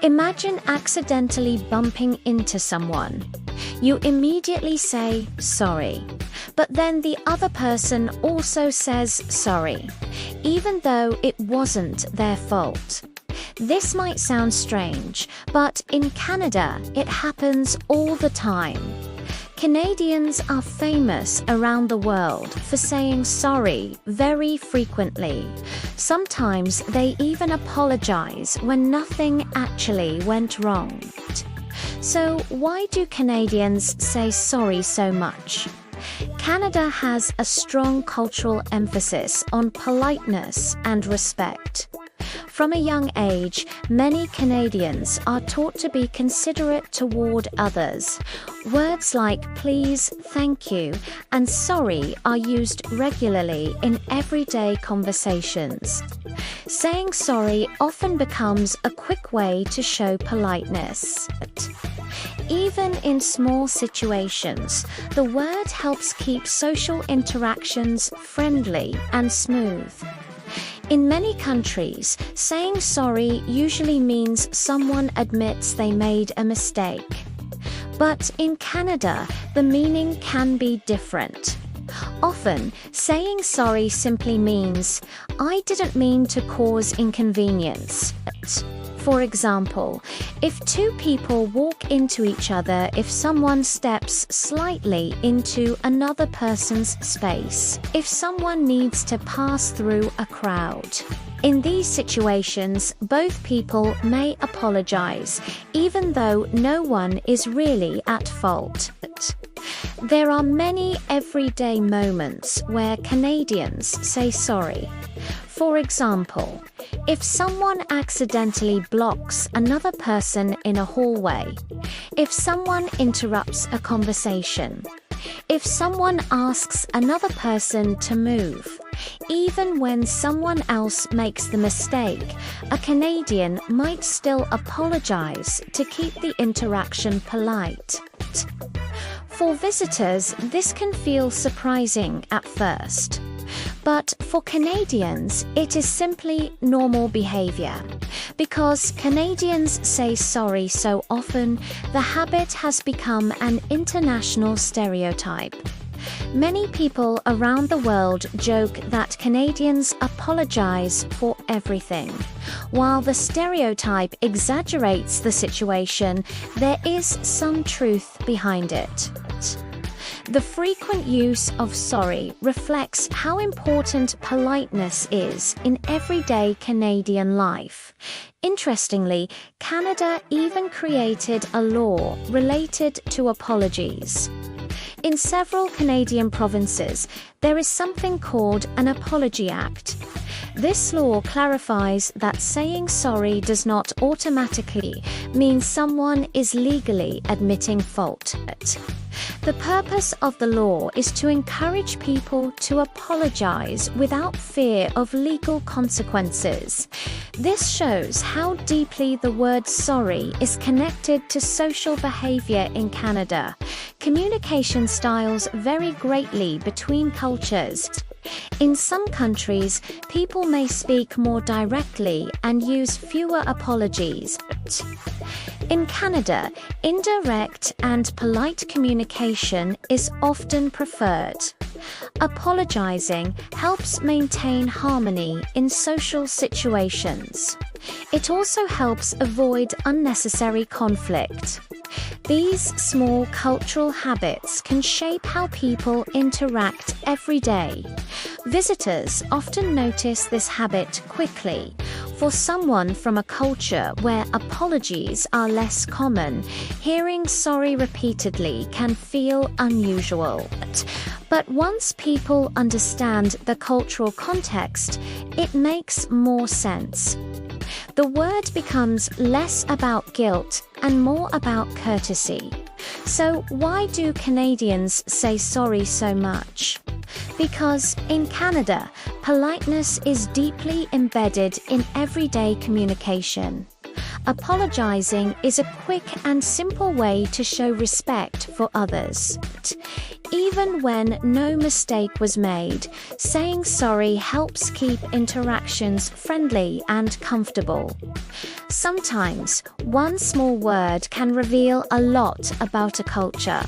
Imagine accidentally bumping into someone. You immediately say sorry, but then the other person also says sorry, even though it wasn't their fault. This might sound strange, but in Canada, it happens all the time. Canadians are famous around the world for saying sorry very frequently. Sometimes they even apologize when nothing actually went wrong. So why do Canadians say sorry so much? Canada has a strong cultural emphasis on politeness and respect. From a young age, many Canadians are taught to be considerate toward others. Words like please, thank you, and sorry are used regularly in everyday conversations. Saying sorry often becomes a quick way to show politeness. Even in small situations, the word helps keep social interactions friendly and smooth. In many countries, saying sorry usually means someone admits they made a mistake. But in Canada, the meaning can be different. Often, saying sorry simply means, I didn't mean to cause inconvenience. For example, if two people walk into each other, if someone steps slightly into another person's space, if someone needs to pass through a crowd. In these situations, both people may apologize, even though no one is really at fault. There are many everyday moments where Canadians say sorry. For example, if someone accidentally blocks another person in a hallway, if someone interrupts a conversation, if someone asks another person to move, even when someone else makes the mistake, a Canadian might still apologize to keep the interaction polite. For visitors, this can feel surprising at first. But for Canadians, it is simply normal behavior. Because Canadians say sorry so often, the habit has become an international stereotype. Many people around the world joke that Canadians apologize for everything. While the stereotype exaggerates the situation, there is some truth behind it. The frequent use of sorry reflects how important politeness is in everyday Canadian life. Interestingly, Canada even created a law related to apologies. In several Canadian provinces, there is something called an Apology Act. This law clarifies that saying sorry does not automatically mean someone is legally admitting fault. The purpose of the law is to encourage people to apologize without fear of legal consequences. This shows how deeply the word sorry is connected to social behavior in Canada. Communication styles vary greatly between cultures. In some countries, people may speak more directly and use fewer apologies. In Canada, indirect and polite communication is often preferred. Apologizing helps maintain harmony in social situations. It also helps avoid unnecessary conflict. These small cultural habits can shape how people interact every day. Visitors often notice this habit quickly. For someone from a culture where apologies are less common, hearing sorry repeatedly can feel unusual. But once people understand the cultural context, it makes more sense. The word becomes less about guilt and more about courtesy. So why do Canadians say sorry so much? Because in Canada, politeness is deeply embedded in everyday communication. Apologizing is a quick and simple way to show respect for others. Even when no mistake was made, saying sorry helps keep interactions friendly and comfortable. Sometimes, one small word can reveal a lot about a culture.